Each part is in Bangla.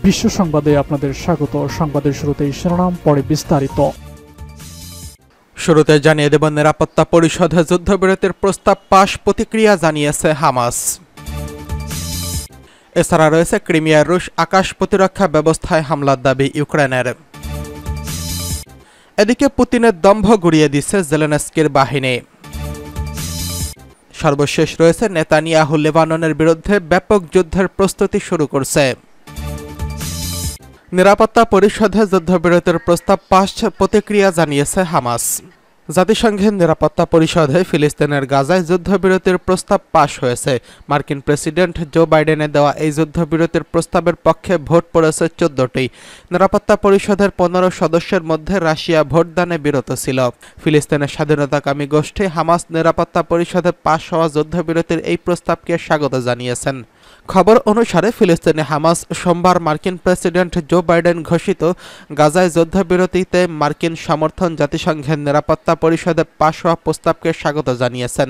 বিশ্ব সংবাদে আপনাদের স্বাগত। সংবাদের শুরুতেই শিরোনাম, পরে বিস্তারিত। শুরুতে জানিয়ে দেব, নিরাপত্তা পরিষদে যুদ্ধবিরতির প্রস্তাব পাশ, প্রতিক্রিয়া জানিয়েছে হামাস। এছাড়া রয়েছে ক্রিমিয়ার রুশ আকাশ প্রতিরক্ষা ব্যবস্থায় হামলার দাবি ইউক্রেনের। এদিকে পুতিনের দম্ভ গুড়িয়ে দিচ্ছে জেলেনস্কির বাহিনী। সর্বশেষ রয়েছে নেতানিয়াহু লেবাননের বিরুদ্ধে ব্যাপক যুদ্ধের প্রস্তুতি শুরু করছে। নিরাপত্তা পরিষদে যুদ্ধবিরতির প্রস্তাব পাশ, প্রতিক্রিয়া জানিয়েছে হামাস। জাতিসংঘের নিরাপত্তা পরিষদে ফিলিস্তিনের গাজায় যুদ্ধবিরতির প্রস্তাব পাশ হয়েছে। মার্কিন প্রেসিডেন্ট জো বাইডেনের দেওয়া এই যুদ্ধবিরতির প্রস্তাবের পক্ষে ভোট পড়েছে 14টি। নিরাপত্তা পরিষদের 15 সদস্যের মধ্যে রাশিয়া ভোটদানে বিরত ছিল। ফিলিস্তিনের স্বাধীনতাকামী গোষ্ঠী হামাস নিরাপত্তা পরিষদে পাশ হওয়া যুদ্ধবিরতির এই প্রস্তাবকে স্বাগত জানিয়েছেন। খবর অনুসারে ফিলিস্তিনে হামাস সোমবার মার্কিন প্রেসিডেন্ট জো বাইডেন ঘোষিত গাজায় যুদ্ধবিরতিতে মার্কিন সমর্থন জাতিসংঘের নিরাপত্তা পরিষদে পাশ হওয়া প্রস্তাবকে স্বাগত জানিয়েছেন।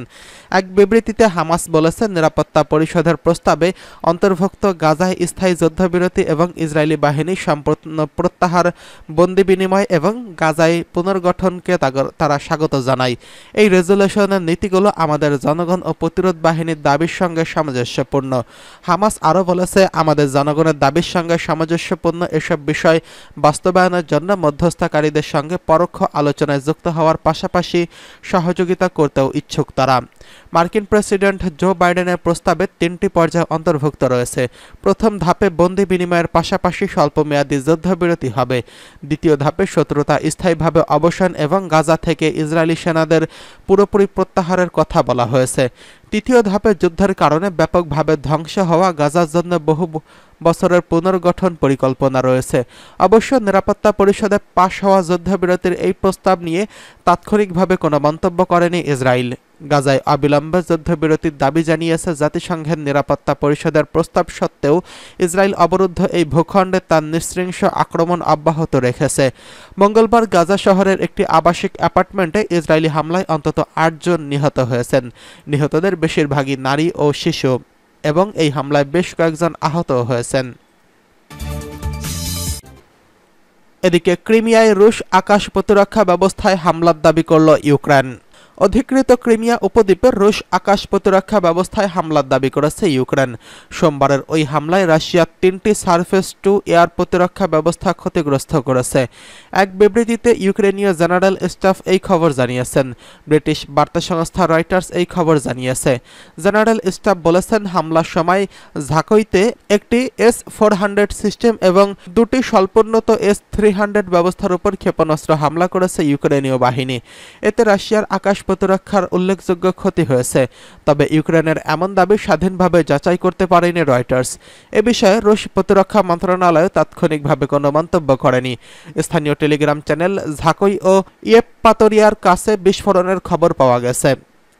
এক বিবৃতিতে হামাস বলেছে, নিরাপত্তা পরিষদের প্রস্তাবে অন্তর্ভুক্ত গাজায় স্থায়ী যুদ্ধবিরতি এবং ইসরায়েলি বাহিনী সম্পূর্ণ প্রত্যাহার, বন্দি বিনিময় এবং গাজায় পুনর্গঠনকে তারা স্বাগত জানায়। এই রেজুলেশনের নীতিগুলো আমাদের জনগণ ও প্রতিরোধ বাহিনীর দাবির সঙ্গে সামঞ্জস্যপূর্ণ। হামাস আরও বলেছে, আমাদের জনগণের দাবির সঙ্গে সামঞ্জস্যপূর্ণ এসব বিষয় বাস্তবায়নের জন্য মধ্যস্থতাকারীদের সঙ্গে পরোক্ষ আলোচনায় যুক্ত হওয়ার পাশাপাশি সহযোগিতা করতেও ইচ্ছুক তারা। মার্কিন প্রেসিডেন্ট জো বাইডেনের প্রস্তাবে 3টি পর্যায় অন্তর্ভুক্ত রয়েছে। প্রথম ধাপে বন্দি বিনিময়ের পাশাপাশি স্বল্পমেয়াদী যুদ্ধবিরতি হবে। দ্বিতীয় ধাপে শত্রুতা স্থায়ীভাবে অবসান এবং গাজা থেকে ইসরায়েলি সেনাদের পুরোপুরি প্রত্যাহারের কথা বলা হয়েছে। তৃতীয় ধাপে যুদ্ধের কারণে ব্যাপকভাবে ধ্বংস হওয়া গাজার জন্য বহু বছরের পুনর্গঠন পরিকল্পনা রয়েছে। অবশ্য নিরাপত্তা পরিষদে পাশ হওয়া যুদ্ধবিরতির এই প্রস্তাব নিয়ে তাৎক্ষণিকভাবে কোনো মন্তব্য করেনি ইসরায়েল। গাজায় অবিলম্বে যুদ্ধবিরতির দাবি জানিয়েছে জাতিসংঘের নিরাপত্তা পরিষদের প্রস্তাব সত্ত্বেও ইসরায়েল অবরুদ্ধ এই ভূখণ্ডে তার নৃশংস আক্রমণ অব্যাহত রেখেছে। মঙ্গলবার গাজা শহরের একটি আবাসিক অ্যাপার্টমেন্টে ইসরায়েলি হামলায় অন্তত 8 জন নিহত হয়েছেন। নিহতদের বেশিরভাগই নারী ও শিশু এবং এই হামলায় বেশ কয়েকজন আহত হয়েছেন। এদিকে ক্রিমিয়ায় রুশ আকাশ প্রতিরক্ষা ব্যবস্থায় হামলার দাবি করল ইউক্রেন। অধিকৃত ক্রিমিয়া উপদ্বীপে রুশ আকাশ প্রতিরক্ষা ব্যবস্থায় হামলার দাবি করেছে ইউক্রেন। সোমবারের ওই হামলায় রাশিয়া 3টি সারফেস টু এয়ার প্রতিরক্ষা ব্যবস্থা ক্ষতিগ্রস্ত করেছে। এক বিবৃতিতে ইউক্রেনীয় জেনারেল স্টাফ এই খবর জানিয়েছেন। ব্রিটিশ বার্তা সংস্থা রয়টার্স এই খবর জানিয়েছে। জেনারেল স্টাফ বলেছেন, হামলার সময় ঝাঁকইতে একটি S-400 সিস্টেম এবং 2টি স্বল্পোন্নত S-300 ব্যবস্থার উপর ক্ষেপণাস্ত্র হামলা করেছে ইউক্রেনীয় বাহিনী। এতে রাশিয়ার আকাশ প্রতিরক্ষার উল্লেখযোগ্য ক্ষতি হয়েছে। তবে ইউক্রেনের এমন দাবি স্বাধীনভাবে যাচাই করতে পারেনি রয়টার্স। এ বিষয়ে রুশ প্রতিরক্ষা মন্ত্রণালয় তাৎক্ষণিকভাবে কোনো মন্তব্য করেনি। স্থানীয় টেলিগ্রাম চ্যানেল ঝাঁকই ও ইয়েপপাতরিয়ার কাছে বিস্ফোরণের খবর পাওয়া গেছে।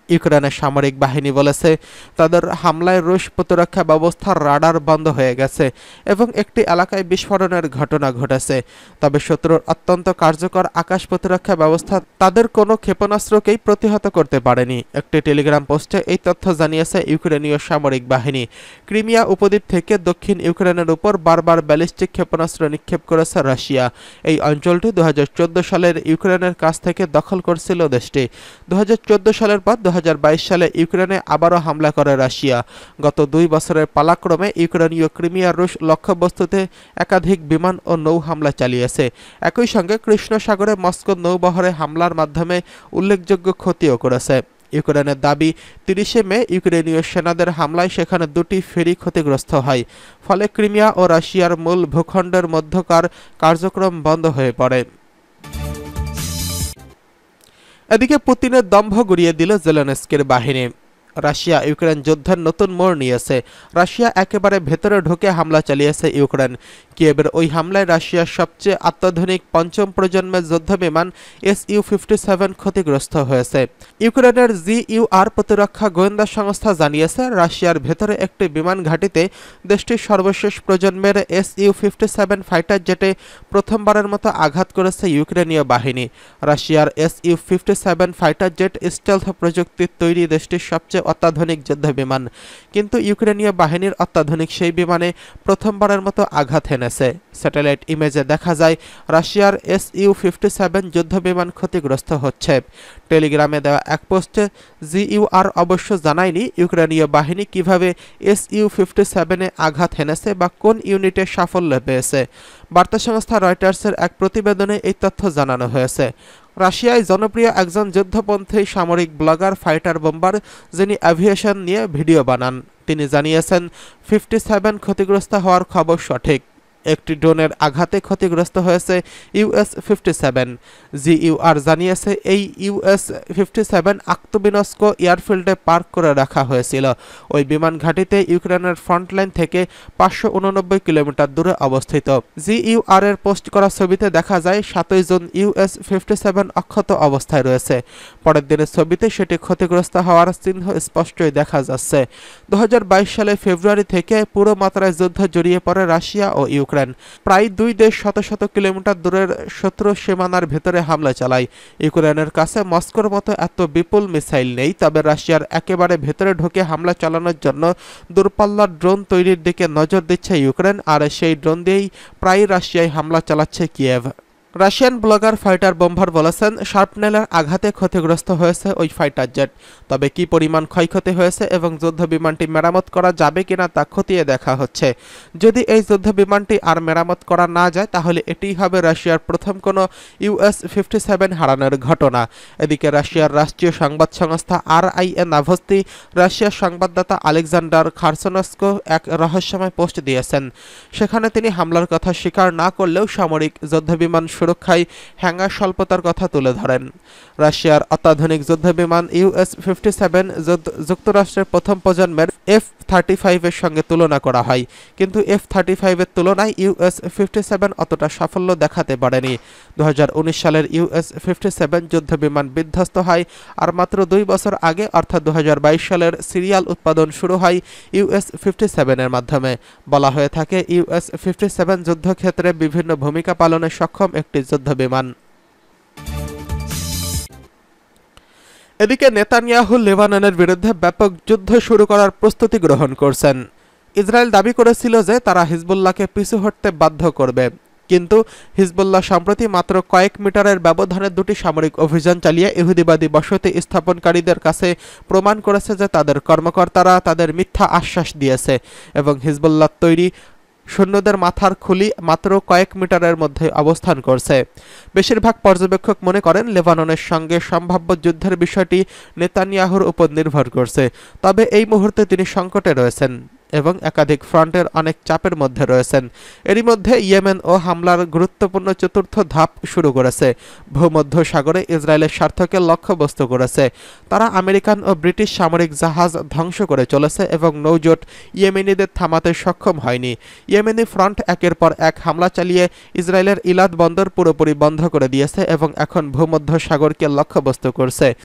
ইউক্রেনের সামরিক বাহিনী বলেছে, তাদের হামলায় রুশ প্রতিরক্ষা ব্যবস্থার রাডার বন্ধ হয়ে গেছে এবং একটি এলাকায় বিস্ফোরণের ঘটনা ঘটেছে। তবে শত্রুর অত্যন্ত কার্যকর আকাশ প্রতিরক্ষা ব্যবস্থা তাদের কোনো ক্ষেপণাস্ত্রকেই প্রতিহত করতে পারেনি। একটি টেলিগ্রাম পোস্টে এই তথ্য জানিয়েছে ইউক্রেনীয় সামরিক বাহিনী। ক্রিমিয়া উপদ্বীপ থেকে দক্ষিণ ইউক্রেনের উপর বারবার ব্যালিস্টিক ক্ষেপণাস্ত্র নিক্ষেপ করেছে রাশিয়া। এই অঞ্চলটি 2014 সালের ইউক্রেনের কাছ থেকে দখল করছিল দেশটি। 2014 সালের পর 2022 সালে ইউক্রেনে আবারও হামলা করে রাশিয়া। গত 2 বছরের পালাক্রমে ইউক্রেনীয় ক্রিমিয়ার রুশ লক্ষ্যবস্তুতে একাধিক বিমান ও নৌ হামলা চালিয়েছে। একই সঙ্গে কৃষ্ণ সাগরে মস্কো নৌবহরে হামলার মাধ্যমে উল্লেখযোগ্য ক্ষতিও করেছে। ইউক্রেনের দাবি, 30 মে ইউক্রেনীয় সেনাদের হামলায় সেখানে 2টি ফেরি ক্ষতিগ্রস্ত হয়। ফলে ক্রিমিয়া ও রাশিয়ার মূল ভূখণ্ডের মধ্যকার কার্যক্রম বন্ধ হয়ে পড়ে। এদিকে পুতিনের দম্ভ গুড়িয়ে দিল জেলেনস্কির বাহিনী। রাশিয়া ইউক্রেন যুদ্ধের নতুন মোড় নিয়েছে। রাশিয়া একেবারে ভেতরে ঢুকে হামলা চালিয়েছে ইউক্রেন। কিয়েভের ওই হামলায় রাশিয়ার সবচেয়ে অত্যাধুনিক 5ম প্রজন্মের যুদ্ধবিমান Su-57 ক্ষতিগ্রস্ত হয়েছে। ইউক্রেনের GUR প্রতিরক্ষা গোয়েন্দা সংস্থা জানিয়েছে, রাশিয়ার ভেতরে একটি বিমান ঘাঁটিতে দেশটির সর্বশেষ প্রজন্মের Su-57 ফাইটার জেটে প্রথমবারের মতো আঘাত করেছে ইউক্রেনীয় বাহিনী। রাশিয়ার Su-57 ফাইটার জেট স্টেলথ প্রযুক্তির তৈরি দেশটির সবচেয়ে সবচেয়ে অত্যাধুনিক যুদ্ধবিমান, কিন্তু ইউক্রেনীয় বাহিনীর অত্যাধুনিক সেই বিমানে প্রথমবারের মতো আঘাত হেনেছে। স্যাটেলাইট ইমেজে দেখা যায় রাশিয়ার Su-57 যুদ্ধবিমান ক্ষতিগ্রস্ত হচ্ছে। টেলিগ্রামে দেওয়া এক পোস্টে জিইউআর অবশ্য জানায়নি ইউক্রেনীয় বাহিনী কিভাবে Su-57-এ আঘাত হেনেছে বা কোন ইউনিটে সাফল্য পেয়েছে। বার্তা সংস্থা রয়টার্সের এক প্রতিবেদনে এই তথ্য জানানো হয়েছে। রাশিয়ায় জনপ্রিয় একজন যুদ্ধপন্থী সামরিক ব্লগার ফাইটার বোম্বার, যিনি অ্যাভিয়েশন নিয়ে ভিডিও বানান, তিনি জানিয়েছেন 57 ক্ষতিগ্রস্ত হওয়ার খবর সঠিক। একটি ড্রোনের আঘাতে ক্ষতিগ্রস্ত হয়েছে US-57। জিইউআর জানিয়েছে এই US-57 আক্তবিনস্কো এয়ারফিল্ডে পার্ক করে রাখা হয়েছিল। ওই বিমান ঘাঁটিতে ইউক্রেনের ফ্রন্টলাইন থেকে 589 কিলোমিটার দূরে অবস্থিত। জিইউআর এর পোস্ট করা ছবিতে দেখা যায় 7 জুন US-57 অক্ষত অবস্থায় রয়েছে। পরের দিনের ছবিতে সেটি ক্ষতিগ্রস্ত হওয়ার চিহ্ন স্পষ্টই দেখা যাচ্ছে। 2022 সালে ফেব্রুয়ারি থেকে পুরো মাত্রায় যুদ্ধ জড়িয়ে পড়ে রাশিয়া ও ইউক্রেন। প্রায় দুই দেশ শত শত কিলোমিটার দূরের শত্রু সীমানার ভেতরে হামলা চালায়। ইউক্রেনের কাছে মস্কোর মতো এত বিপুল মিসাইল নেই, তবে রাশিয়ার একেবারে ভেতরে ঢুকে হামলা চালানোর জন্য দূরপাল্লার ড্রোন তৈরির দিকে নজর দিচ্ছে ইউক্রেন, আর সেই ড্রোন দিয়েই প্রায় রাশিয়ায় হামলা চালাচ্ছে Kyiv. Russian blogger fighter bomber বলেছেন শার্পনেলের আঘাতে ক্ষতিগ্রস্ত হয়েছে ওই ফাইটার জেট। তবে কি পরিমাণ ক্ষয়ক্ষতি হয়েছে এবং যুদ্ধবিমানটি মেরামত করা যাবে কিনা তা খতিয়ে দেখা হচ্ছে। যদি এই যুদ্ধবিমানটি আর মেরামত করা না যায় তাহলে এটিই হবে রাশিয়ার প্রথম কোনো US-57 হারানোর ঘটনা। এদিকে রাশিয়ার রাষ্ট্রীয় সংবাদ সংস্থা RIA নাভস্তি রাশিয়ার সংবাদদাতা আলেকজান্ডার খারসনস্কো এক রহস্যময় পোস্ট দিয়েছেন। সেখানে তিনি হামলার কথা স্বীকার না করলেও সামরিক যুদ্ধবিমান সুরক্ষায় হ্যাঙ্গার স্বল্পতার কথা তুলে ধরেন। রাশিয়ার অত্যাধুনিক যুদ্ধবিমান US-57 যুক্তরাষ্ট্রের প্রথম প্রজন্মের F-35 এর সঙ্গে তুলনা করা হয়, কিন্তু F-35 এর তুলনায় US-57 অতটা সাফল্য দেখাতে পারেনি। 2019 সালের US-57 যুদ্ধবিমান বিধ্বস্ত হয়, আর মাত্র 2 বছর আগে অর্থাৎ 2022 সালের সিরিয়াল উৎপাদন শুরু হয় US-57 এর মাধ্যমে। বলা হয়ে থাকে US-57 যুদ্ধক্ষেত্রে বিভিন্ন ভূমিকা পালনে সক্ষম একটি যুদ্ধবিমান। এদিকে নেতানিয়াহু লেবাননের বিরুদ্ধে ব্যাপক যুদ্ধ শুরু করার প্রস্তুতি গ্রহণ করছেন। ইসরায়েল দাবি করেছিল যে তারা হিজবুল্লাহকে পিছু হটতে বাধ্য করবে, কিন্তু হিজবুল্লাহ সম্প্রতি মাত্র কয়েক মিটারের ব্যবধানে 2টি সামরিক অভিযান চালিয়ে ইহুদিবাদী বসতি স্থাপনকারীদের কাছে প্রমাণ করেছে যে তাদের কর্মকর্তারা তাদের মিথ্যা আশ্বাস দিয়েছে এবং হিজবুল্লাহ তৈরি সৈন্যদের মাথার খুলি মাত্র কয়েক মিটারের মধ্যে অবস্থান করছে। বেশিরভাগ পর্যবেক্ষক মনে করেন লেবাননের সঙ্গে সম্ভাব্য যুদ্ধের বিষয়টি নেতানিয়াহুর উপর নির্ভর করছে, তবে এই মুহূর্তে তিনি সংকটে রয়েছেন এবং একাধিক ফ্রন্টের অনেক চাপের মধ্যে রয়েছেন। এরই মধ্যে ইয়েমেন ও হামলার গুরুত্বপূর্ণ চতুর্থ ধাপ শুরু করেছে। ভূমধ্য সাগরে ইসরায়েলের স্বার্থকে লক্ষ্যবস্তু করেছে। তারা আমেরিকান ও ব্রিটিশ সামরিক জাহাজ ধ্বংস করে চলেছে এবং নৌজোট ইয়েমেনিদের থামাতে সক্ষম হয়নি। ইয়েমেনি ফ্রন্ট একের পর এক হামলা চালিয়ে ইসরায়েলের ইলাদ বন্দর পুরোপুরি বন্ধ করে দিয়েছে এবং এখন ভূমধ্য সাগরকে লক্ষ্যবস্তু করছে।